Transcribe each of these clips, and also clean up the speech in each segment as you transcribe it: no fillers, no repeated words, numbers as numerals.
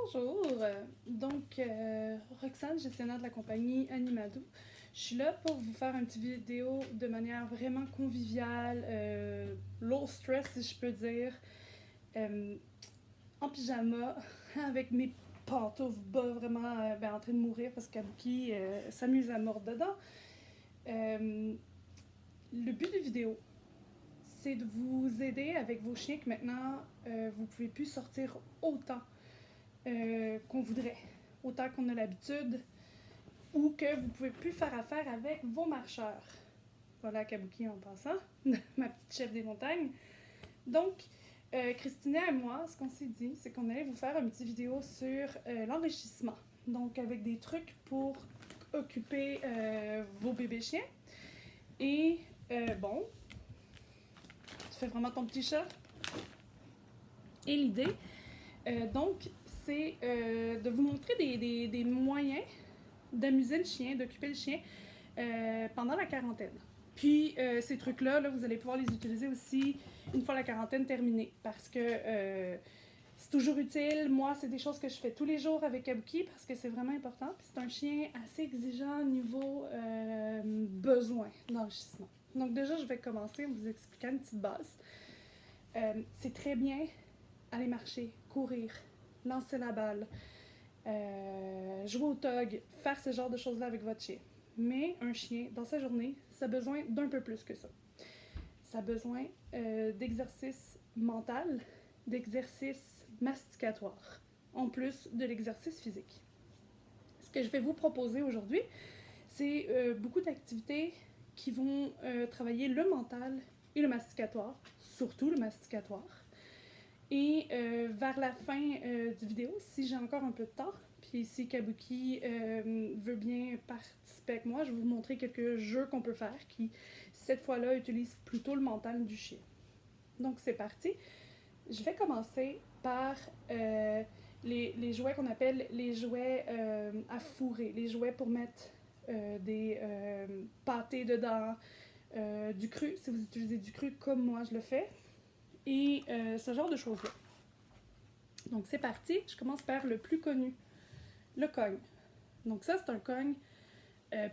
Bonjour, Roxane, gestionnaire de la compagnie Animado. Je suis là pour vous faire une petite vidéo de manière vraiment conviviale, low stress si je peux dire, euh, en pyjama, avec mes pantoufles bas vraiment en train de mourir parce qu'Abuki s'amuse à mordre dedans. Le but de vidéo, c'est de vous aider avec vos chiens que maintenant vous pouvez plus sortir autant qu'on voudrait, autant qu'on a l'habitude, ou que vous pouvez plus faire affaire avec vos marcheurs. Voilà Kabuki en passant, ma petite chef des montagnes. Donc, Christina et moi, ce qu'on s'est dit, c'est qu'on allait vous faire une petite vidéo sur l'enrichissement. Donc, avec des trucs pour occuper vos bébés chiens. Et bon, tu fais vraiment ton petit chat. Et l'idée, c'est de vous montrer des moyens d'amuser le chien, d'occuper le chien pendant la quarantaine. Puis ces trucs-là, vous allez pouvoir les utiliser aussi une fois la quarantaine terminée parce que c'est toujours utile. Moi, c'est des choses que je fais tous les jours avec Kabuki parce que c'est vraiment important. Puis c'est un chien assez exigeant au niveau besoin d'enrichissement. Donc déjà, je vais commencer en vous expliquant une petite base. C'est très bien aller marcher, courir, lancer la balle, jouer au tog, faire ce genre de choses-là avec votre chien. Mais un chien, dans sa journée, ça a besoin d'un peu plus que ça. Ça a besoin d'exercice mental, d'exercice masticatoire, en plus de l'exercice physique. Ce que je vais vous proposer aujourd'hui, c'est beaucoup d'activités qui vont travailler le mental et le masticatoire, surtout le masticatoire. Et vers la fin du vidéo, si j'ai encore un peu de temps, puis si Kabuki veut bien participer avec moi, je vais vous montrer quelques jeux qu'on peut faire qui, cette fois-là, utilisent plutôt le mental du chien. Donc c'est parti. Je vais commencer par les jouets qu'on appelle les jouets à fourrer, les jouets pour mettre des pâtés dedans, du cru, si vous utilisez du cru comme moi je le fais, et ce genre de choses-là. Donc c'est parti, je commence par le plus connu, le cogne. Donc ça c'est un cogne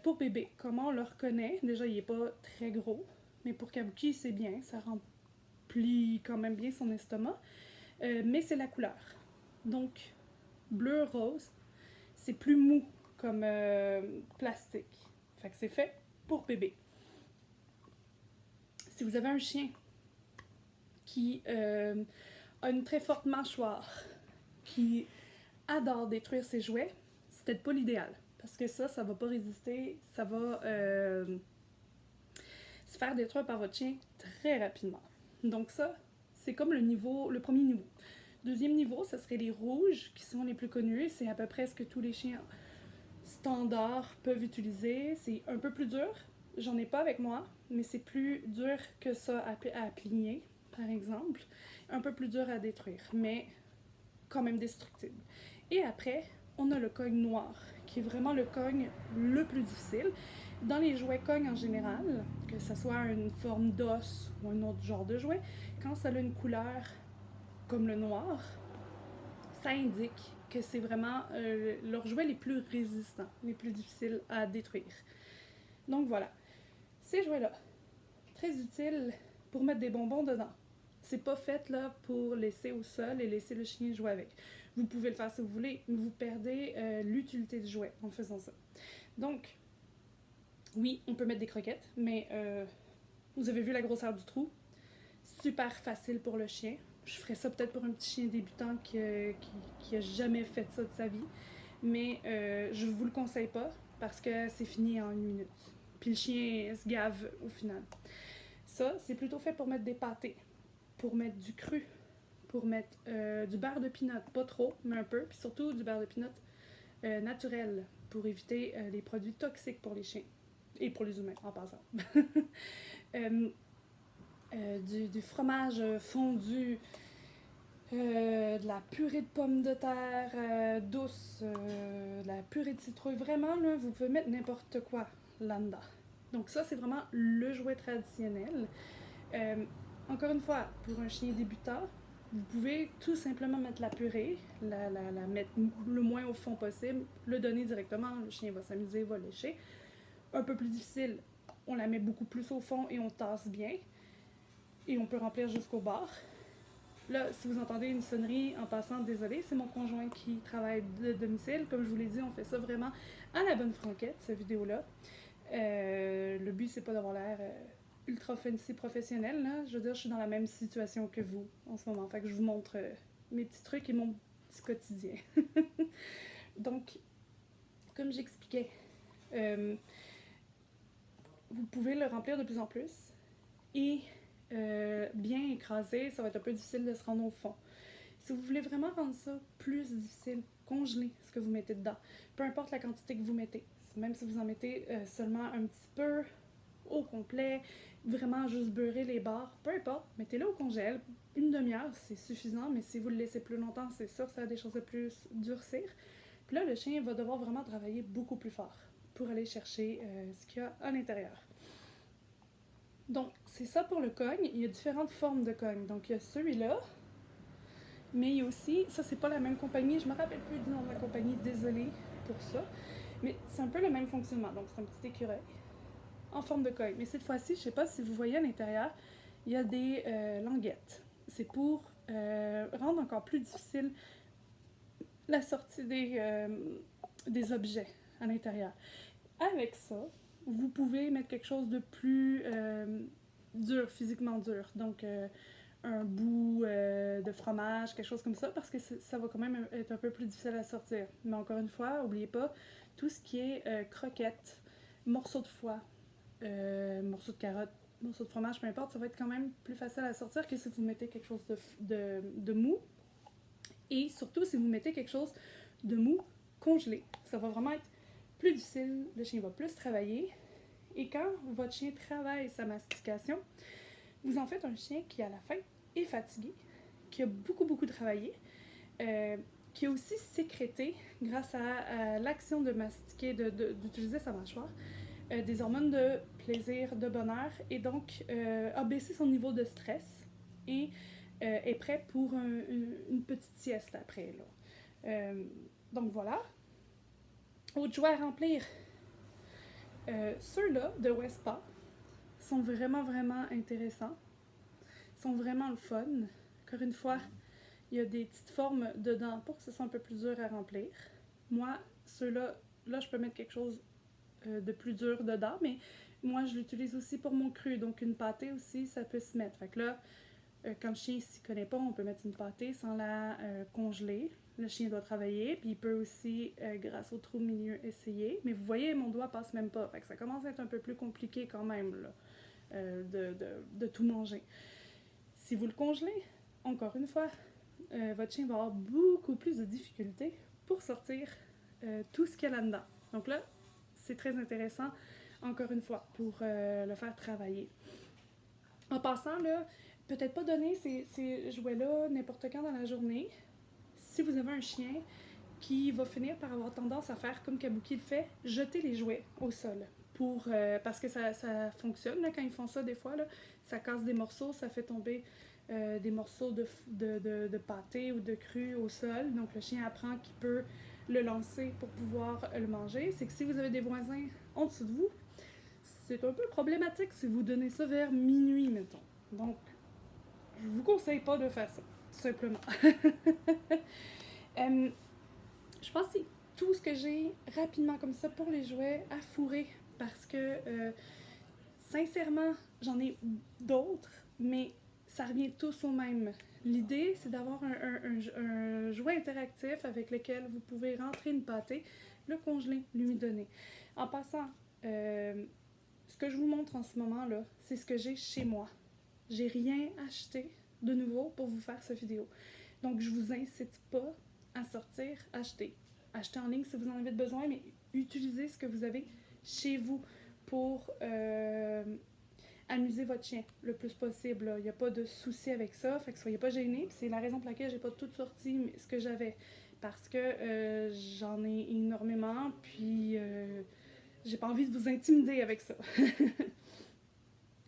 pour bébé. Comment on le reconnaît? Déjà il n'est pas très gros, mais pour Kabuki c'est bien, ça remplit quand même bien son estomac. Mais c'est la couleur. Donc bleu, rose, c'est plus mou comme plastique. Fait que c'est fait pour bébé. Si vous avez un chien qui a une très forte mâchoire, qui adore détruire ses jouets, c'est peut-être pas l'idéal. Parce que ça va pas résister, ça va se faire détruire par votre chien très rapidement. Donc ça, c'est comme le premier niveau. Deuxième niveau, ce serait les rouges, qui sont les plus connus. C'est à peu près ce que tous les chiens standards peuvent utiliser. C'est un peu plus dur. J'en ai pas avec moi, mais c'est plus dur que ça à plier, par exemple. Un peu plus dur à détruire, mais quand même destructible. Et après, on a le cogne noir, qui est vraiment le cogne le plus difficile. Dans les jouets cognes en général, que ce soit une forme d'os ou un autre genre de jouet, quand ça a une couleur comme le noir, ça indique que c'est vraiment leurs jouets les plus résistants, les plus difficiles à détruire. Donc voilà, ces jouets-là, très utiles pour mettre des bonbons dedans. C'est pas fait là pour laisser au sol et laisser le chien jouer avec. Vous pouvez le faire si vous voulez, mais vous perdez l'utilité du jouet en faisant ça. Donc, oui, on peut mettre des croquettes, mais vous avez vu la grosseur du trou. Super facile pour le chien. Je ferais ça peut-être pour un petit chien débutant qui a jamais fait ça de sa vie. Mais je vous le conseille pas parce que c'est fini en 1 minute. Puis le chien se gave au final. Ça, c'est plutôt fait pour mettre des pâtés, pour mettre du cru, pour mettre du beurre de pinot, pas trop, mais un peu, puis surtout du beurre de pinot naturel pour éviter les produits toxiques pour les chiens et pour les humains en passant. Du fromage fondu, de la purée de pommes de terre douce, de la purée de citrouille. Vraiment, là, vous pouvez mettre n'importe quoi là-dedans. Donc ça, c'est vraiment le jouet traditionnel. Encore une fois, pour un chien débutant, Vous pouvez tout simplement mettre la purée, la mettre le moins au fond possible, le donner directement, le chien va s'amuser, va lécher. Un peu plus difficile, on la met beaucoup plus au fond et on tasse bien. Et on peut remplir jusqu'au bord. Là, si vous entendez une sonnerie en passant, désolé, c'est mon conjoint qui travaille de domicile. Comme je vous l'ai dit, on fait ça vraiment à la bonne franquette, cette vidéo-là. Le but, c'est pas d'avoir l'air ultra fancy professionnel, là. Je veux dire, je suis dans la même situation que vous en ce moment. Fait que je vous montre mes petits trucs et mon petit quotidien. Donc, comme j'expliquais, vous pouvez le remplir de plus en plus. Et bien écrasé, ça va être un peu difficile de se rendre au fond. Si vous voulez vraiment rendre ça plus difficile, congelez ce que vous mettez dedans. Peu importe la quantité que vous mettez. Même si vous en mettez seulement un petit peu au complet, vraiment juste beurrer les barres, peu importe, mettez-le au congèle. Une demi-heure, c'est suffisant, mais si vous le laissez plus longtemps, c'est sûr que ça a des chances de plus durcir. Puis là, le chien va devoir vraiment travailler beaucoup plus fort pour aller chercher ce qu'il y a à l'intérieur. Donc, c'est ça pour le cogne. Il y a différentes formes de cogne. Donc, il y a celui-là, mais il y a aussi, ça c'est pas la même compagnie, je me rappelle plus du nom de la compagnie, désolée pour ça, mais c'est un peu le même fonctionnement. Donc, c'est un petit écureuil en forme de cogne. Mais cette fois-ci, je sais pas si vous voyez à l'intérieur, il y a des languettes. C'est pour rendre encore plus difficile la sortie des objets à l'intérieur. Avec ça, vous pouvez mettre quelque chose de plus dur, physiquement dur. Donc, un bout de fromage, quelque chose comme ça, parce que ça va quand même être un peu plus difficile à sortir. Mais encore une fois, n'oubliez pas, tout ce qui est croquettes, morceaux de foie, morceaux de carotte, morceaux de fromage, peu importe, ça va être quand même plus facile à sortir que si vous mettez quelque chose de mou. Et surtout, si vous mettez quelque chose de mou congelé, ça va vraiment être plus difficile, le chien va plus travailler. Et quand votre chien travaille sa mastication, vous en faites un chien qui, à la fin, est fatigué, qui a beaucoup travaillé, qui a aussi sécrété, grâce à l'action de mastiquer, d'utiliser sa mâchoire, des hormones de plaisir, de bonheur, et donc a baissé son niveau de stress et est prêt pour une petite sieste après. Là. Donc voilà. Autre jouet à remplir. Ceux-là de Wespa sont vraiment intéressants. Sont vraiment le fun. Encore une fois, il y a des petites formes dedans pour que ce soit un peu plus dur à remplir. Moi, ceux-là, là, je peux mettre quelque chose de plus dur dedans, mais moi, je l'utilise aussi pour mon cru. Donc, une pâtée aussi, ça peut se mettre. Fait que là, quand le chien ne s'y connaît pas, on peut mettre une pâtée sans la congeler. Le chien doit travailler, puis il peut aussi, grâce au trou milieu, essayer. Mais vous voyez, mon doigt passe même pas. Fait que ça commence à être un peu plus compliqué quand même là, de tout manger. Si vous le congelez, encore une fois, votre chien va avoir beaucoup plus de difficultés pour sortir tout ce qu'il y a là-dedans. Donc là, c'est très intéressant, encore une fois, pour le faire travailler. En passant, là, peut-être pas donner ces jouets-là n'importe quand dans la journée. Si vous avez un chien qui va finir par avoir tendance à faire comme Kabuki le fait, jeter les jouets au sol. Parce que ça fonctionne, là, quand ils font ça des fois, là, ça casse des morceaux, ça fait tomber des morceaux de pâté ou de cru au sol. Donc le chien apprend qu'il peut le lancer pour pouvoir le manger. C'est que si vous avez des voisins en dessous de vous, c'est un peu problématique si vous donnez ça vers minuit, mettons. Donc, je vous conseille pas de faire ça, tout simplement. Je pense que c'est tout ce que j'ai rapidement comme ça pour les jouets à fourrer, parce que sincèrement, j'en ai d'autres, mais ça revient tous au même. L'idée, c'est d'avoir un jouet interactif avec lequel vous pouvez rentrer une pâtée, le congeler, lui donner. En passant, ce que je vous montre en ce moment-là, c'est ce que j'ai chez moi. J'ai rien acheté de nouveau pour vous faire cette vidéo. Donc, je vous incite pas à sortir, acheter. Achetez en ligne si vous en avez besoin, mais utilisez ce que vous avez chez vous pour amuser votre chien le plus possible. Il n'y a pas de souci avec ça, fait que soyez pas gênés. C'est la raison pour laquelle j'ai pas tout sorti ce que j'avais, parce que j'en ai énormément, puis j'ai pas envie de vous intimider avec ça.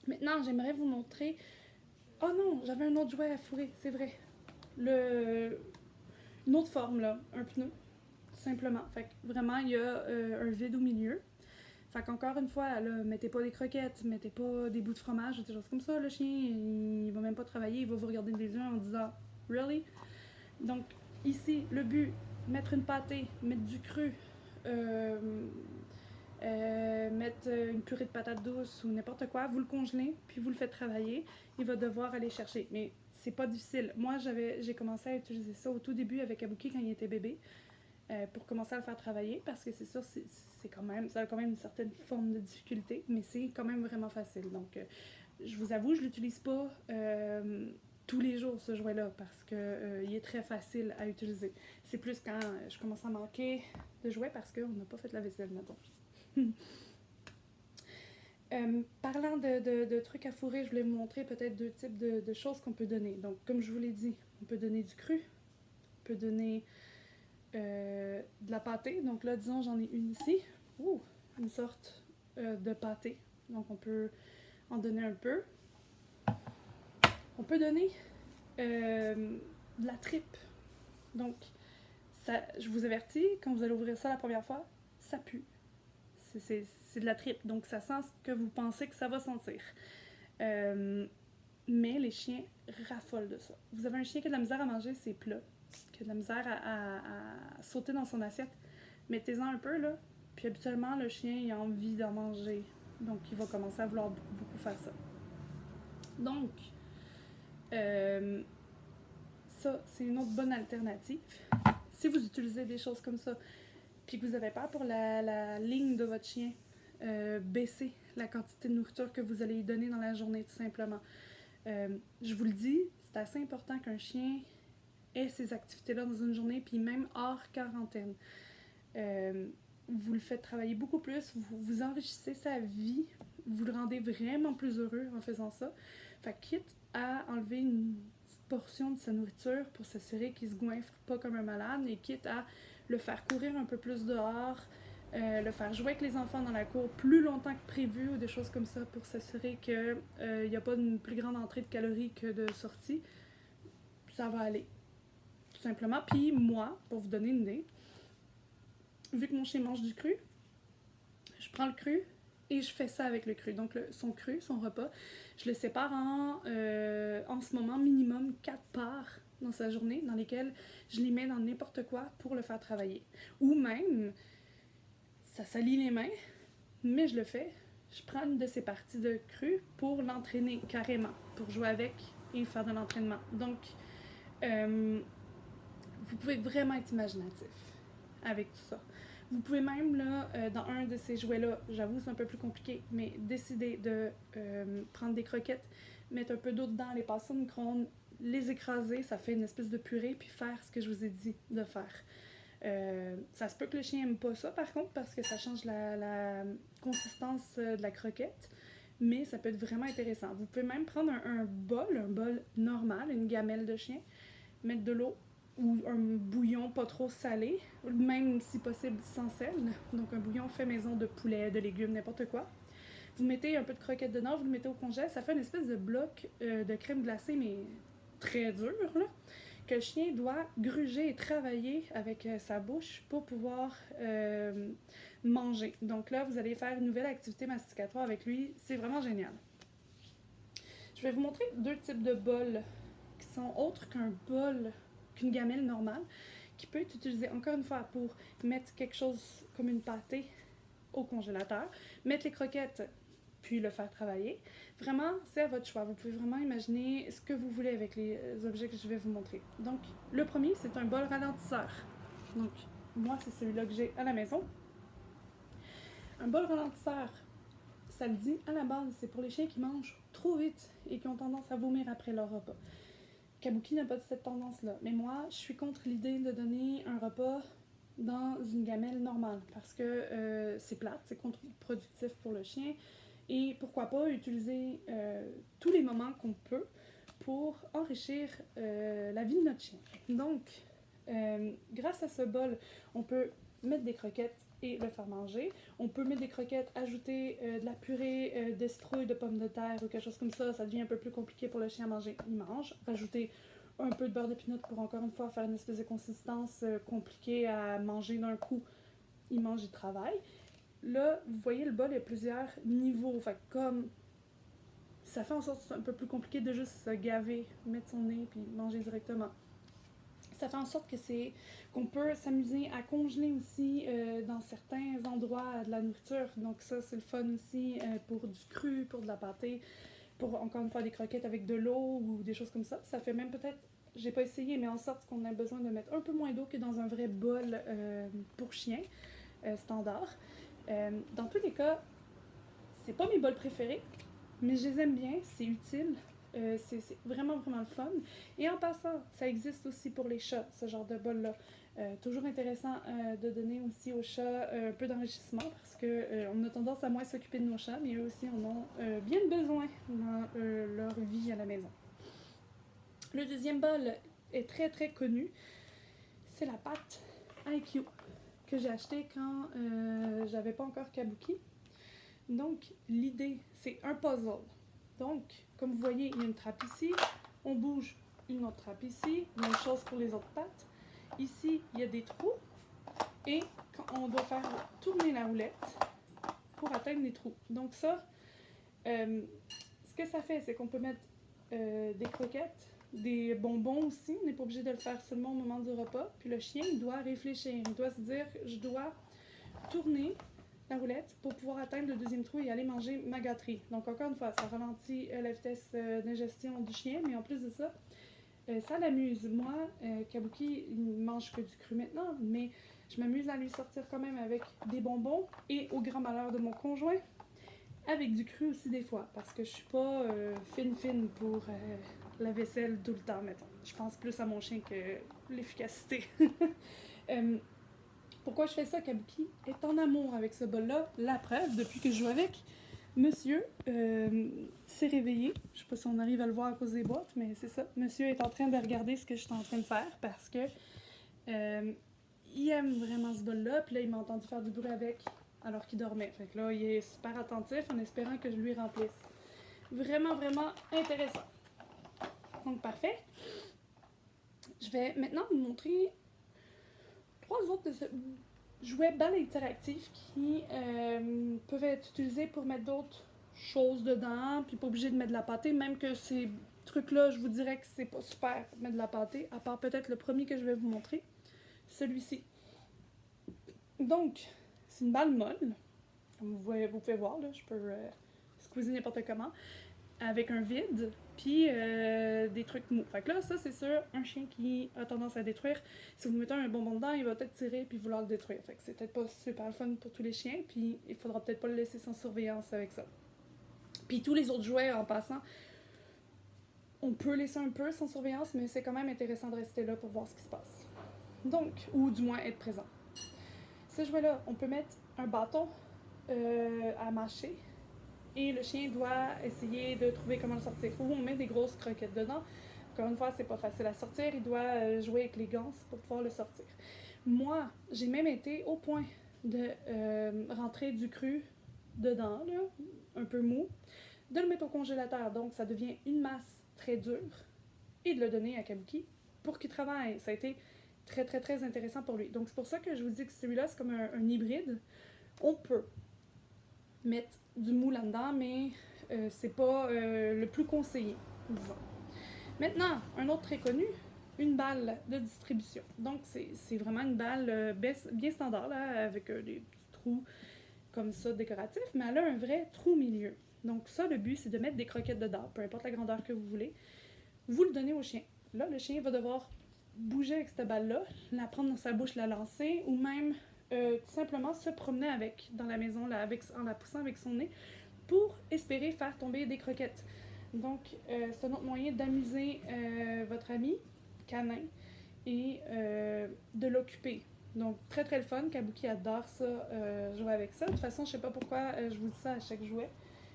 Maintenant, j'aimerais vous montrer... Oh non, j'avais un autre jouet à fourrer, c'est vrai. une autre forme, là, un pneu, tout simplement. Fait que vraiment, il y a un vide au milieu. Fait qu'encore une fois, là, mettez pas des croquettes, mettez pas des bouts de fromage, des choses comme ça. Le chien, il va même pas travailler, il va vous regarder dans les yeux en disant « Really? » Donc, ici, le but, mettre une pâtée, mettre du cru, mettre une purée de patates douces ou n'importe quoi, vous le congelez, puis vous le faites travailler, il va devoir aller chercher. Mais c'est pas difficile. Moi, j'ai commencé à utiliser ça au tout début avec Abuki quand il était bébé, pour commencer à le faire travailler, parce que c'est sûr, ça a quand même une certaine forme de difficulté, mais c'est quand même vraiment facile. Donc, je vous avoue, je l'utilise pas tous les jours, ce jouet-là, parce que il est très facile à utiliser. C'est plus quand je commence à manquer de jouets parce qu'on n'a pas fait la vaisselle, mettons. Parlant de trucs à fourrer, je voulais vous montrer peut-être deux types de choses qu'on peut donner. Donc, comme je vous l'ai dit, on peut donner du cru, on peut donner de la pâtée. Donc là, disons, j'en ai une ici. Ouh, une sorte de pâtée. Donc, on peut en donner un peu. On peut donner de la tripe. Donc, ça, je vous avertis, quand vous allez ouvrir ça la première fois, ça pue. C'est de la tripe, donc ça sent ce que vous pensez que ça va sentir. Mais les chiens raffolent de ça. Vous avez un chien qui a de la misère à manger ses plats, qui a de la misère à sauter dans son assiette, mettez-en un peu, là, puis habituellement, le chien il a envie d'en manger. Donc, il va commencer à vouloir beaucoup, beaucoup faire ça. Donc, ça, c'est une autre bonne alternative. Si vous utilisez des choses comme ça, puis que vous avez peur pour la ligne de votre chien, baissez la quantité de nourriture que vous allez lui donner dans la journée, tout simplement. Je vous le dis, c'est assez important qu'un chien ait ces activités-là dans une journée, puis même hors quarantaine. Vous le faites travailler beaucoup plus, vous enrichissez sa vie, vous le rendez vraiment plus heureux en faisant ça. Fait que quitte à enlever une petite portion de sa nourriture pour s'assurer qu'il se goinfre pas comme un malade, et quitte à le faire courir un peu plus dehors, le faire jouer avec les enfants dans la cour plus longtemps que prévu ou des choses comme ça pour s'assurer qu'il n'y a pas une plus grande entrée de calories que de sortie, ça va aller. Tout simplement. Puis moi, pour vous donner une idée, vu que mon chien mange du cru, je prends le cru et je fais ça avec le cru. Donc son cru, son repas, je le sépare en ce moment minimum 4 parts dans sa journée, dans lesquelles je les mets dans n'importe quoi pour le faire travailler. Ou même, ça salit les mains, mais je le fais, je prends une de ces parties de cru pour l'entraîner carrément, pour jouer avec et faire de l'entraînement. Donc, vous pouvez vraiment être imaginatif avec tout ça. Vous pouvez même, là, dans un de ces jouets-là, j'avoue c'est un peu plus compliqué, mais décider de prendre des croquettes, mettre un peu d'eau dedans, les passer au micro-ondes, les écraser, ça fait une espèce de purée, puis faire ce que je vous ai dit de faire. Ça se peut que le chien n'aime pas ça, par contre, parce que ça change la consistance de la croquette, mais ça peut être vraiment intéressant. Vous pouvez même prendre un bol normal, une gamelle de chien, mettre de l'eau, ou un bouillon pas trop salé, même si possible sans sel, donc un bouillon fait maison de poulet, de légumes, n'importe quoi. Vous mettez un peu de croquette dedans, vous le mettez au congèle, ça fait une espèce de bloc de crème glacée, mais très dur, là, que le chien doit gruger et travailler avec sa bouche pour pouvoir manger. Donc là, vous allez faire une nouvelle activité masticatoire avec lui, c'est vraiment génial. Je vais vous montrer deux types de bols qui sont autres qu'un bol, qu'une gamelle normale, qui peut être utilisée encore une fois pour mettre quelque chose comme une pâtée au congélateur, mettre les croquettes puis le faire travailler. Vraiment, c'est à votre choix. Vous pouvez vraiment imaginer ce que vous voulez avec les objets que je vais vous montrer. Donc, le premier, c'est un bol ralentisseur. Donc, moi, c'est celui-là que j'ai à la maison. Un bol ralentisseur, ça le dit à la base, c'est pour les chiens qui mangent trop vite et qui ont tendance à vomir après leur repas. Kabuki n'a pas de cette tendance-là. Mais moi, je suis contre l'idée de donner un repas dans une gamelle normale parce que c'est plate, c'est contre-productif pour le chien. Et pourquoi pas utiliser tous les moments qu'on peut pour enrichir la vie de notre chien. Donc, grâce à ce bol, on peut mettre des croquettes et le faire manger. On peut mettre des croquettes, ajouter de la purée d'estrouille de pommes de terre ou quelque chose comme ça. Ça devient un peu plus compliqué pour le chien à manger. Il mange. Rajouter un peu de beurre de pinot pour encore une fois faire une espèce de consistance compliquée à manger d'un coup. Il mange, il travaille. Là, vous voyez, le bol, il y a plusieurs niveaux. Fait que comme ça fait en sorte que c'est un peu plus compliqué de juste se gaver, mettre son nez puis manger directement. Ça fait en sorte que qu'on peut s'amuser à congeler aussi dans certains endroits de la nourriture. Donc ça, c'est le fun aussi pour du cru, pour de la pâtée, pour encore une fois des croquettes avec de l'eau ou des choses comme ça. Ça fait même peut-être, j'ai pas essayé, mais en sorte qu'on a besoin de mettre un peu moins d'eau que dans un vrai bol pour chien standard. Dans tous les cas, c'est pas mes bols préférés, mais je les aime bien, c'est utile. C'est vraiment, vraiment le fun. Et en passant, ça existe aussi pour les chats, ce genre de bol-là. Toujours intéressant de donner aussi aux chats un peu d'enrichissement parce qu'on a tendance à moins s'occuper de nos chats, mais eux aussi en ont bien besoin dans leur vie à la maison. Le deuxième bol est très, très connu. C'est la pâte IQ que j'ai acheté quand j'avais pas encore Kabuki. Donc, l'idée, c'est un puzzle. Donc, comme vous voyez, il y a une trappe ici, on bouge une autre trappe ici, même chose pour les autres pattes. Ici, il y a des trous et on doit faire tourner la roulette pour atteindre les trous. Donc ça, ce que ça fait, c'est qu'on peut mettre des croquettes, des bonbons aussi. On n'est pas obligé de le faire seulement au moment du repas. Puis le chien, il doit réfléchir. Il doit se dire, je dois tourner la roulette pour pouvoir atteindre le deuxième trou et aller manger ma gâterie. Donc encore une fois, ça ralentit la vitesse d'ingestion du chien, mais en plus de ça, ça l'amuse. Moi, Kabuki, il mange que du cru maintenant, mais je m'amuse à lui sortir quand même avec des bonbons et au grand malheur de mon conjoint, avec du cru aussi des fois, parce que je suis pas fine pour la vaisselle tout le temps, mettons. Je pense plus à mon chien que l'efficacité. Pourquoi je fais ça? Kabuki est en amour avec ce bol-là. La preuve, depuis que je joue avec, monsieur s'est réveillé. Je sais pas si on arrive à le voir à cause des boîtes, mais c'est ça. Monsieur est en train de regarder ce que je suis en train de faire parce que il aime vraiment ce bol-là. Puis là, il m'a entendu faire du bruit avec alors qu'il dormait. Fait que là, il est super attentif en espérant que je lui remplisse. Vraiment, vraiment intéressant. Donc, parfait. Je vais maintenant vous montrer 3 autres de ce jouets balles interactifs qui peuvent être utilisés pour mettre d'autres choses dedans, puis pas obligé de mettre de la pâtée, même que ces trucs-là, je vous dirais que c'est pas super pour mettre de la pâtée, à part peut-être le premier que je vais vous montrer, celui-ci. Donc, c'est une balle molle, comme vous pouvez voir, là, je peux squeezer n'importe comment, avec un vide, puis des trucs mous. Fait que là, ça, c'est sûr, un chien qui a tendance à détruire. Si vous mettez un bonbon dedans, il va peut-être tirer puis vouloir le détruire. Fait que c'est peut-être pas super fun pour tous les chiens, puis il faudra peut-être pas le laisser sans surveillance avec ça. Puis tous les autres jouets, en passant, on peut laisser un peu sans surveillance, mais c'est quand même intéressant de rester là pour voir ce qui se passe. Donc, ou du moins être présent. Ce jouet-là, on peut mettre un bâton à mâcher, et le chien doit essayer de trouver comment le sortir. Ou on met des grosses croquettes dedans. Encore une fois, c'est pas facile à sortir. Il doit jouer avec les gants pour pouvoir le sortir. Moi, j'ai même été au point de rentrer du cru dedans, là, un peu mou, de le mettre au congélateur. Donc, ça devient une masse très dure et de le donner à Kabuki pour qu'il travaille. Ça a été très, très, très intéressant pour lui. Donc, c'est pour ça que je vous dis que celui-là, c'est comme un hybride. On peut mettre du mou là-dedans, mais c'est pas le plus conseillé, disons. Maintenant, un autre très connu, une balle de distribution. Donc, c'est vraiment une balle bien standard, là, avec des petits trous comme ça décoratifs, mais elle a un vrai trou au milieu. Donc ça, le but, c'est de mettre des croquettes dedans, peu importe la grandeur que vous voulez. Vous le donnez au chien. Là, le chien va devoir bouger avec cette balle-là, la prendre dans sa bouche, la lancer, ou même tout simplement se promener avec dans la maison là, en la poussant avec son nez pour espérer faire tomber des croquettes. Donc, c'est un autre moyen d'amuser votre ami canin et de l'occuper. Donc, très très le fun. Kabuki adore ça, jouer avec ça. De toute façon, je sais pas pourquoi je vous dis ça à chaque jouet,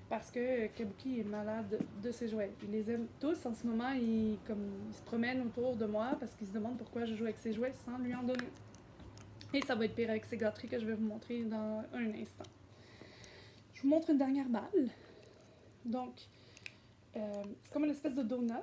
parce que Kabuki est malade de ses jouets. Il les aime tous. En ce moment, il se promène autour de moi parce qu'il se demande pourquoi je joue avec ses jouets sans lui en donner. Et ça va être pire avec ces gâteries que je vais vous montrer dans un instant. Je vous montre une dernière balle. Donc, c'est comme une espèce de donut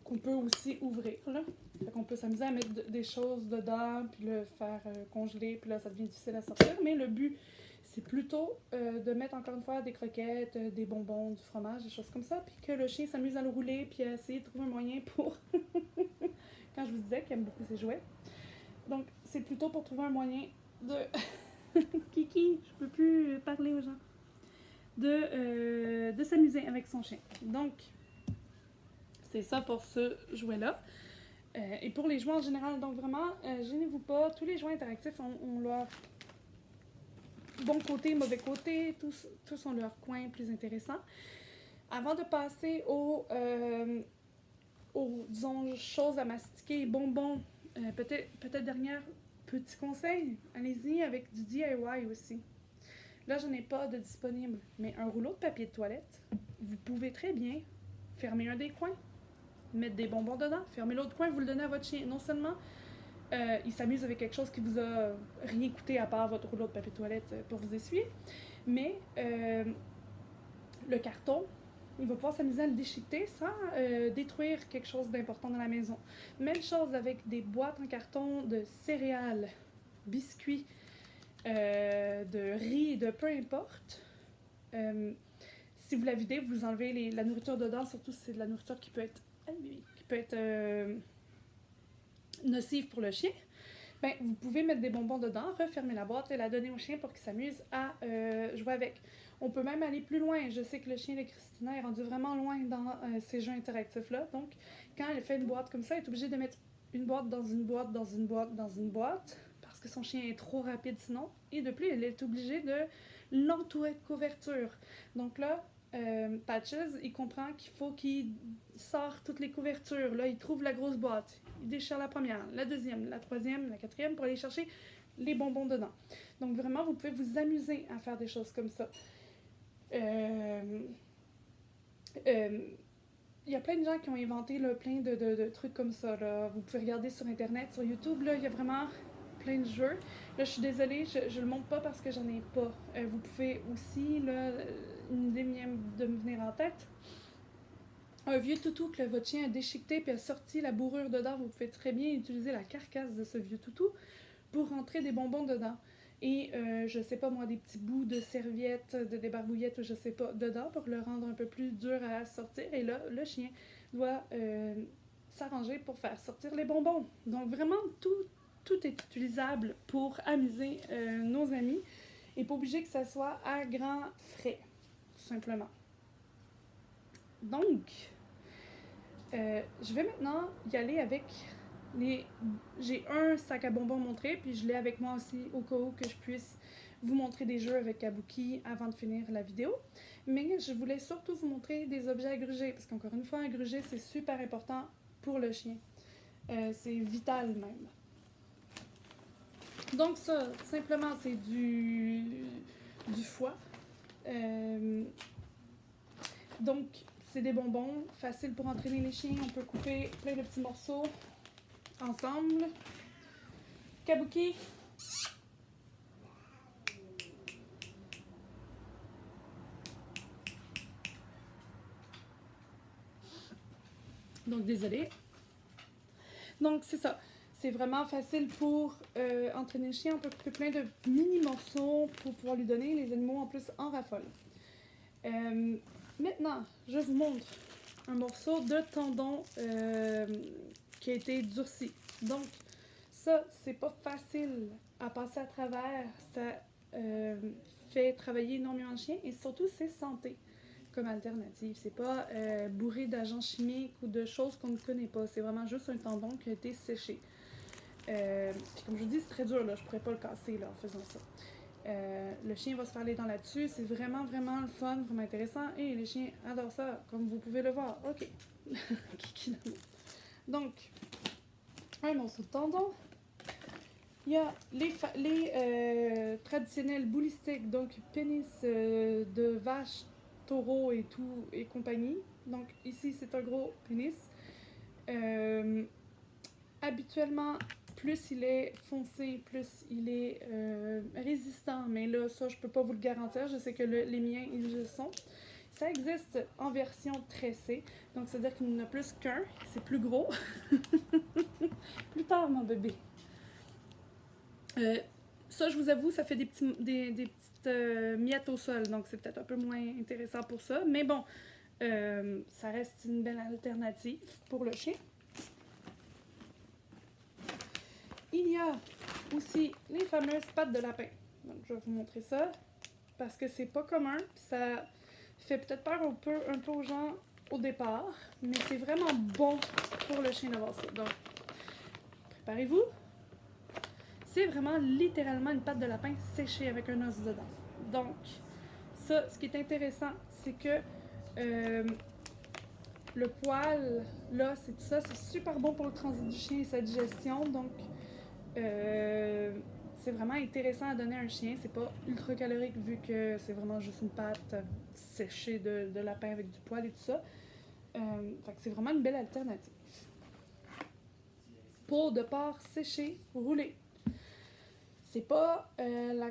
qu'on peut aussi ouvrir, là. Fait qu'on peut s'amuser à mettre des choses dedans, puis le faire congeler, puis là, ça devient difficile à sortir. Mais le but, c'est plutôt de mettre, encore une fois, des croquettes, des bonbons, du fromage, des choses comme ça, puis que le chien s'amuse à le rouler, puis à essayer de trouver un moyen pour... Quand je vous disais qu'il aime beaucoup ses jouets. Donc, c'est plutôt pour trouver un moyen de... Kiki, je peux plus parler aux gens. De s'amuser avec son chien. Donc, c'est ça pour ce jouet-là. Et pour les jouets en général, donc vraiment, gênez-vous pas. Tous les jouets interactifs ont leur bon côté, mauvais côté. Tous ont leur coin plus intéressant. Avant de passer aux disons, choses à mastiquer, bonbons, peut-être dernier petit conseil, allez-y avec du DIY aussi. Là, je n'ai pas de disponible, mais un rouleau de papier de toilette, vous pouvez très bien fermer un des coins, mettre des bonbons dedans, fermer l'autre coin, vous le donnez à votre chien. Non seulement il s'amuse avec quelque chose qui vous a rien coûté à part votre rouleau de papier de toilette pour vous essuyer, mais le carton, il va pouvoir s'amuser à le déchiqueter sans détruire quelque chose d'important dans la maison. Même chose avec des boîtes en carton de céréales, biscuits, de riz, de peu importe. Si vous la videz, vous enlevez la nourriture dedans, surtout si c'est de la nourriture qui peut être nocive pour le chien. Ben, vous pouvez mettre des bonbons dedans, refermer la boîte et la donner au chien pour qu'il s'amuse à jouer avec. On peut même aller plus loin. Je sais que le chien de Christina est rendu vraiment loin dans ces jeux interactifs-là. Donc, quand elle fait une boîte comme ça, elle est obligée de mettre une boîte dans une boîte, dans une boîte, dans une boîte, parce que son chien est trop rapide sinon. Et de plus, elle est obligée de l'entourer de couverture. Donc là, Patches, il comprend qu'il faut qu'il sorte toutes les couvertures. Là, il trouve la grosse boîte. Il déchire la première, la deuxième, la troisième, la quatrième pour aller chercher les bonbons dedans. Donc vraiment, vous pouvez vous amuser à faire des choses comme ça. Il y a plein de gens qui ont inventé là, plein de trucs comme ça. Là. Vous pouvez regarder sur Internet, sur YouTube, là, il y a vraiment plein de jeux. Là, je suis désolée, je le montre pas parce que j'en ai pas. Vous pouvez aussi, là, une idée vient de me venir en tête. Un vieux toutou que votre chien a déchiqueté puis a sorti la bourrure dedans, vous pouvez très bien utiliser la carcasse de ce vieux toutou pour rentrer des bonbons dedans. Et je sais pas moi, des petits bouts de serviettes, de débarbouillettes ou je sais pas, dedans pour le rendre un peu plus dur à sortir. Et là, le chien doit s'arranger pour faire sortir les bonbons. Donc vraiment, tout est utilisable pour amuser nos amis et pas obligé que ça soit à grands frais, tout simplement. Donc, je vais maintenant y aller avec j'ai un sac à bonbons montré, puis je l'ai avec moi aussi au cas où que je puisse vous montrer des jeux avec Kabuki avant de finir la vidéo. Mais je voulais surtout vous montrer des objets à gruger, parce qu'encore une fois, un gruger, c'est super important pour le chien. C'est vital même. Donc ça, simplement, c'est du foie. Donc, c'est des bonbons, faciles pour entraîner les chiens. On peut couper plein de petits morceaux ensemble. Kabuki. Donc, désolé. Donc, c'est ça. C'est vraiment facile pour entraîner le chien. On peut couper plein de mini morceaux pour pouvoir lui donner. Les animaux, en plus, en raffolent. Maintenant, je vous montre un morceau de tendon qui a été durci. Donc, ça, c'est pas facile à passer à travers. Ça fait travailler énormément le chien et surtout, c'est santé comme alternative. C'est pas bourré d'agents chimiques ou de choses qu'on ne connaît pas. C'est vraiment juste un tendon qui a été séché. Puis comme je vous dis, c'est très dur, là. Je pourrais pas le casser là, en faisant ça. Le chien va se faire les dents là-dessus. C'est vraiment, vraiment le fun, vraiment intéressant. Et les chiens adorent ça, comme vous pouvez le voir. OK. Donc, un morceau de tendon. Il y a les traditionnels boulistiques, donc pénis de vache, taureau et tout, et compagnie. Donc ici, c'est un gros pénis. Habituellement, plus il est foncé, plus il est résistant. Mais là, ça, je peux pas vous le garantir. Je sais que les miens, ils le sont. Ça existe en version tressée, donc c'est-à-dire qu'il n'y en a plus qu'un, c'est plus gros. Plus tard, mon bébé. Ça, je vous avoue, ça fait des petites miettes au sol, donc c'est peut-être un peu moins intéressant pour ça. Mais bon, ça reste une belle alternative pour le chien. Il y a aussi les fameuses pattes de lapin. Donc, je vais vous montrer ça parce que c'est pas commun. Ça fait peut-être peur un peu aux gens au départ, mais c'est vraiment bon pour le chien d'avoir ça. Donc, préparez-vous. C'est vraiment littéralement une patte de lapin séchée avec un os dedans. Donc, ça, ce qui est intéressant, c'est que le poil, là, c'est tout ça, c'est super bon pour le transit du chien et sa digestion. Donc, c'est vraiment intéressant à donner à un chien. C'est pas ultra calorique vu que c'est vraiment juste une pâte séchée de lapin avec du poil et tout ça. Fait que c'est vraiment une belle alternative. Peau de porc séchée, roulée. C'est pas la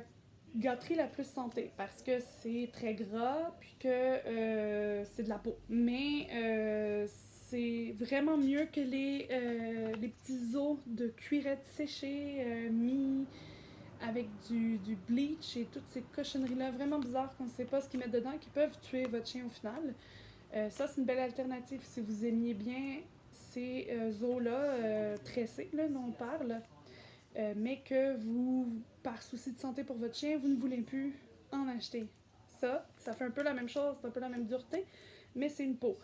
gâterie la plus santé parce que c'est très gras puis que c'est de la peau. Mais c'est vraiment mieux que les petits os de cuirettes séchées mis avec du bleach et toutes ces cochonneries-là vraiment bizarres qu'on ne sait pas ce qu'ils mettent dedans qui peuvent tuer votre chien au final. Ça, c'est une belle alternative si vous aimiez bien ces os-là tressés là, dont on parle. Mais que vous, par souci de santé pour votre chien, vous ne voulez plus en acheter. Ça fait un peu la même chose, c'est un peu la même dureté, mais c'est une peau.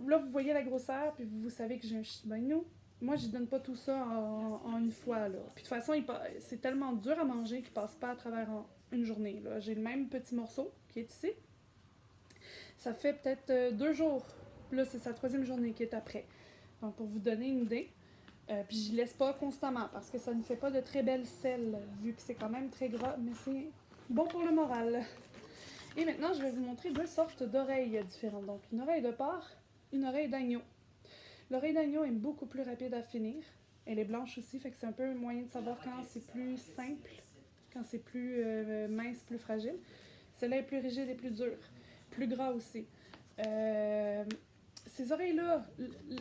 Là, vous voyez la grosseur, puis vous savez que j'ai un Shiba Inu. Moi, je ne donne pas tout ça en une fois. Là. Puis de toute façon, c'est tellement dur à manger qu'il ne passe pas à travers une journée. Là. J'ai le même petit morceau qui est ici. Ça fait peut-être 2 jours. Là, c'est sa 3e journée qui est après. Donc, pour vous donner une idée. Puis je laisse pas constamment parce que ça ne fait pas de très belles selles vu que c'est quand même très gras, mais c'est bon pour le moral. Et maintenant, je vais vous montrer 2 sortes d'oreilles différentes. Donc une oreille de porc, une oreille d'agneau. L'oreille d'agneau est beaucoup plus rapide à finir. Elle est blanche aussi, fait que c'est un peu un moyen de savoir quand c'est plus simple, quand c'est plus mince, plus fragile. Celle-là est plus rigide et plus dure. Plus gras aussi. Ces oreilles-là,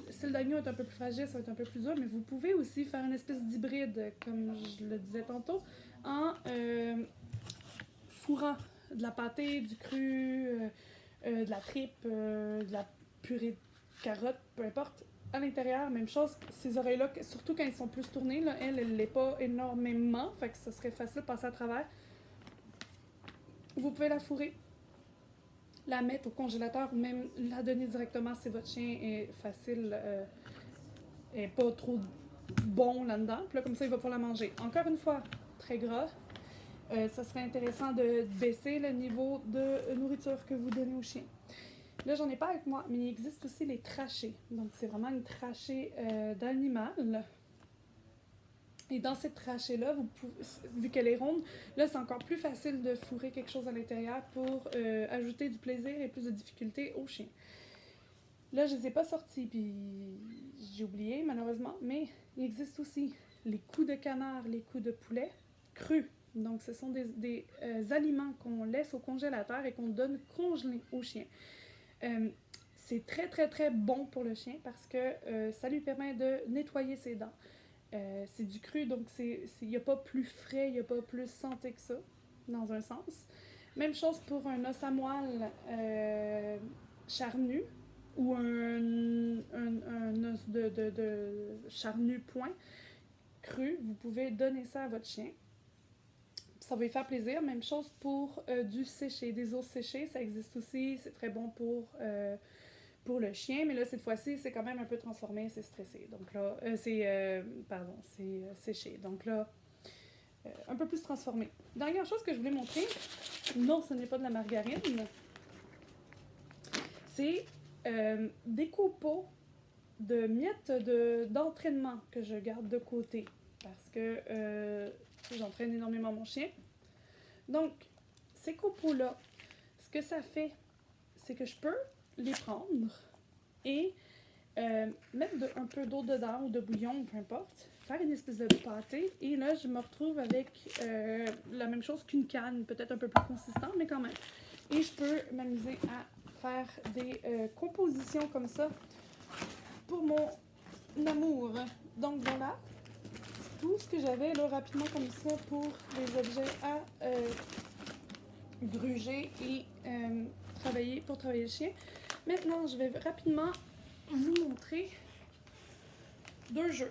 celle d'agneau est un peu plus fragile, ça va être un peu plus dur, mais vous pouvez aussi faire une espèce d'hybride, comme je le disais tantôt, en fourrant de la pâtée, du cru, de la tripe, de la purée de carottes, peu importe. À l'intérieur, même chose, ces oreilles-là, surtout quand elles sont plus tournées, là, elle ne l'est pas énormément, fait que ce serait facile de passer à travers. Vous pouvez la fourrer, la mettre au congélateur ou même la donner directement si votre chien est facile et pas trop bon là-dedans. Puis là, comme ça, il va pouvoir la manger. Encore une fois, très gras. Ça serait intéressant de baisser le niveau de nourriture que vous donnez au chien. Là, j'en ai pas avec moi, mais il existe aussi les trachées. Donc, c'est vraiment une trachée d'animal. Et dans cette trachée-là, vu qu'elle est ronde, là, c'est encore plus facile de fourrer quelque chose à l'intérieur pour ajouter du plaisir et plus de difficulté au chien. Là, je ne les ai pas sortis, puis j'ai oublié, malheureusement, mais il existe aussi les coups de canard, les coups de poulet crus. Donc, ce sont des aliments qu'on laisse au congélateur et qu'on donne congelés au chien. C'est très, très, très bon pour le chien parce que ça lui permet de nettoyer ses dents. C'est du cru, donc il n'y a pas plus frais, il n'y a pas plus santé que ça, dans un sens. Même chose pour un os à moelle charnu ou un os de charnu point cru. Vous pouvez donner ça à votre chien. Ça va lui faire plaisir. Même chose pour du séché, des os séchés, ça existe aussi. C'est très bon pour le chien, mais là, cette fois-ci, c'est quand même un peu transformé, c'est stressé. Donc là, c'est séché. Donc là, un peu plus transformé. Dernière chose que je voulais montrer, non, ce n'est pas de la margarine, c'est des copeaux de miettes d'entraînement que je garde de côté parce que j'entraîne énormément mon chien. Donc, ces copeaux-là, ce que ça fait, c'est que je peux les prendre et mettre un peu d'eau dedans ou de bouillon, peu importe, faire une espèce de pâté et là je me retrouve avec la même chose qu'une canne, peut-être un peu plus consistant mais quand même. Et je peux m'amuser à faire des compositions comme ça pour mon amour. Donc voilà, c'est tout ce que j'avais là rapidement comme ça pour les objets à gruger et travailler le chien. Maintenant, je vais rapidement vous montrer 2 jeux,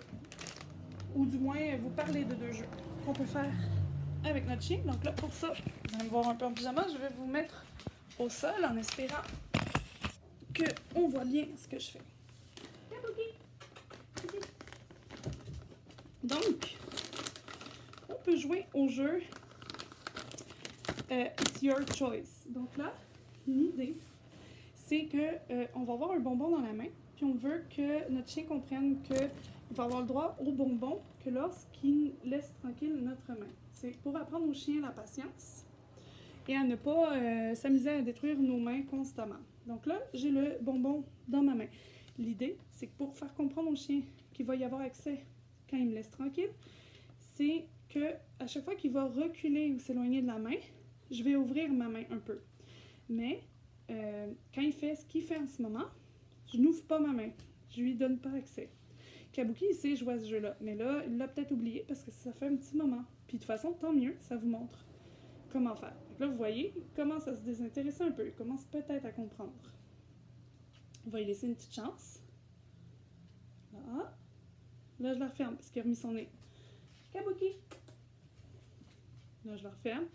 ou du moins vous parler de 2 jeux qu'on peut faire avec notre chien. Donc là, pour ça, vous allez me voir un peu en pyjama, je vais vous mettre au sol en espérant qu'on voit bien ce que je fais. Donc, on peut jouer au jeu It's Your Choice. Donc là, l'idée, c'est que on va avoir un bonbon dans la main, puis on veut que notre chien comprenne qu'il va avoir le droit au bonbon que lorsqu'il laisse tranquille notre main. C'est pour apprendre au chien la patience et à ne pas s'amuser à détruire nos mains constamment. Donc là, j'ai le bonbon dans ma main. L'idée, c'est que pour faire comprendre au chien qu'il va y avoir accès quand il me laisse tranquille, c'est que à chaque fois qu'il va reculer ou s'éloigner de la main, je vais ouvrir ma main un peu. Mais quand il fait ce qu'il fait en ce moment, je n'ouvre pas ma main. Je lui donne pas accès. Kabuki, il sait jouer à ce jeu-là. Mais là, il l'a peut-être oublié parce que ça fait un petit moment. Puis de toute façon, tant mieux, ça vous montre comment faire. Donc là, vous voyez, il commence à se désintéresser un peu. Il commence peut-être à comprendre. On va lui laisser une petite chance. Là. Là, je la referme parce qu'il a remis son nez. Kabuki! Là, je la referme.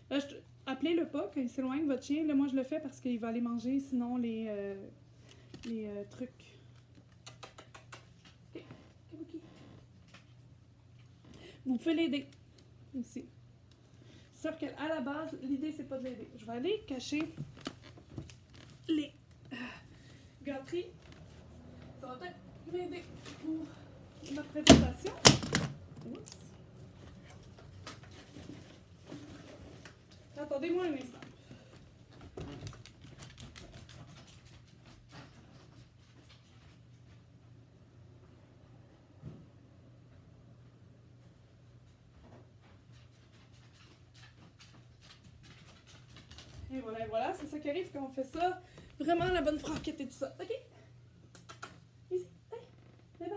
Là, appelez-le pas quand il s'éloigne, votre chien. Là, moi, je le fais parce qu'il va aller manger, sinon, les trucs. OK. Kabuki. Vous pouvez l'aider aussi. Sauf qu'à la base, l'idée, c'est pas de l'aider. Je vais aller cacher les gâteries. Ça va peut-être m'aider pour ma présentation. Oups. Attendez-moi un instant. Et voilà, c'est ça qui arrive quand on fait ça. Vraiment la bonne franquette et tout ça. OK? Ici, allez,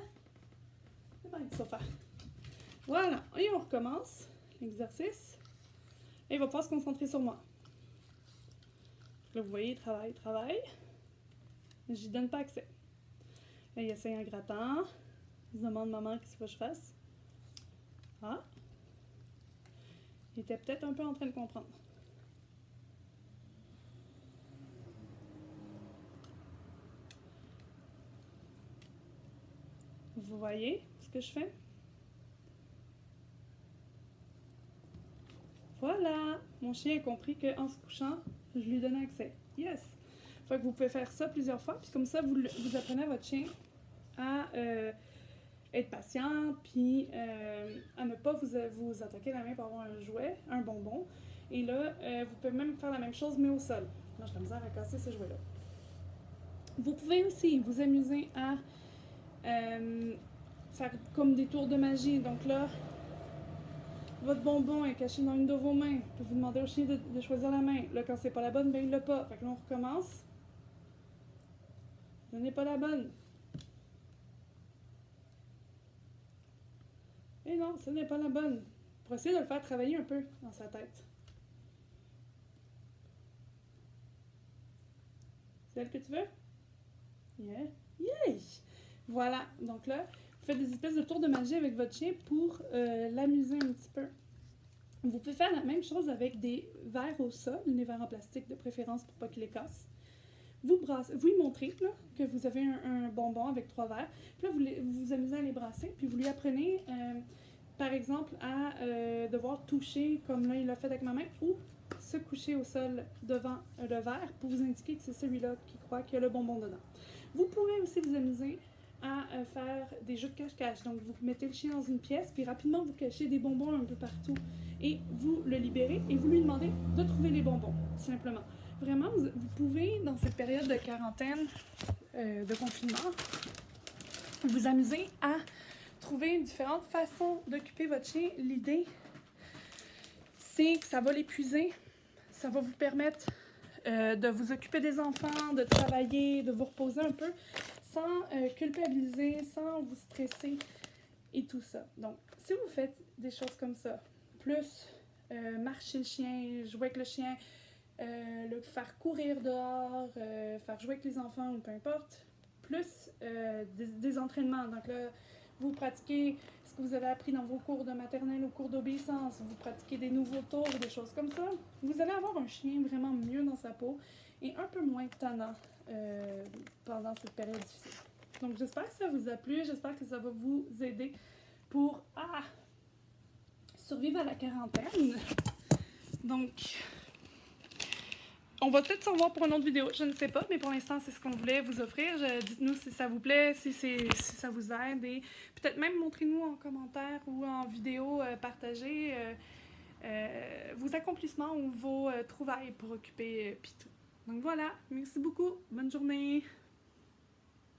débarque du sofa. Voilà, et on recommence l'exercice. Et il va pouvoir se concentrer sur moi. Là, vous voyez, il travaille. Mais je lui donne pas accès. Là, il essaie en grattant. Il se demande maman qu'est-ce que je fasse. Ah! Il était peut-être un peu en train de comprendre. Vous voyez ce que je fais? Voilà! Mon chien a compris qu'en se couchant, je lui donne accès. Yes! Fait que vous pouvez faire ça plusieurs fois, puis comme ça, vous apprenez à votre chien à être patient, puis à ne pas vous attaquer la main pour avoir un jouet, un bonbon. Et là, vous pouvez même faire la même chose, mais au sol. Là, j'ai la misère à casser ce jouet-là. Vous pouvez aussi vous amuser à faire comme des tours de magie. Donc là, votre bonbon est caché dans une de vos mains. Vous pouvez vous demander au chien de choisir la main. Là, quand c'est pas la bonne, ben il l'a pas. Fait que là, on recommence. Ce n'est pas la bonne. Et non, ce n'est pas la bonne. Pour essayer de le faire travailler un peu dans sa tête. C'est elle que tu veux? Yeah. Yay! Voilà. Donc là, vous faites des espèces de tours de magie avec votre chien pour l'amuser un petit peu. Vous pouvez faire la même chose avec des verres au sol, des verres en plastique de préférence pour pas qu'ils les cassent. Vous lui montrez là, que vous avez un bonbon avec 3 verres. Puis là, vous vous amusez à les brasser, puis vous lui apprenez, par exemple, à devoir toucher, comme là, il l'a fait avec ma main, ou se coucher au sol devant le verre pour vous indiquer que c'est celui-là qui croit qu'il y a le bonbon dedans. Vous pouvez aussi vous amuser à faire des jeux de cache-cache. Donc, vous mettez le chien dans une pièce, puis rapidement, vous cachez des bonbons un peu partout. Et vous le libérez et vous lui demandez de trouver les bonbons, simplement. Vraiment, vous pouvez, dans cette période de quarantaine, de confinement, vous amuser à trouver différentes façons d'occuper votre chien. L'idée, c'est que ça va l'épuiser, ça va vous permettre de vous occuper des enfants, de travailler, de vous reposer un peu, sans culpabiliser, sans vous stresser et tout ça. Donc, si vous faites des choses comme ça, plus marcher le chien, jouer avec le chien, le faire courir dehors, faire jouer avec les enfants ou peu importe, plus des entraînements. Donc là, vous pratiquez ce que vous avez appris dans vos cours de maternelle ou cours d'obéissance, vous pratiquez des nouveaux tours, des choses comme ça, vous allez avoir un chien vraiment mieux dans sa peau et un peu moins tannant pendant cette période difficile. Donc j'espère que ça vous a plu, j'espère que ça va vous aider pour survivre à la quarantaine. Donc, on va peut-être se revoir pour une autre vidéo, je ne sais pas, mais pour l'instant, c'est ce qu'on voulait vous offrir. Dites-nous si ça vous plaît, si ça vous aide, et peut-être même montrez-nous en commentaire ou en vidéo, partagez vos accomplissements ou vos trouvailles pour occuper Pitou. Donc voilà, merci beaucoup, bonne journée!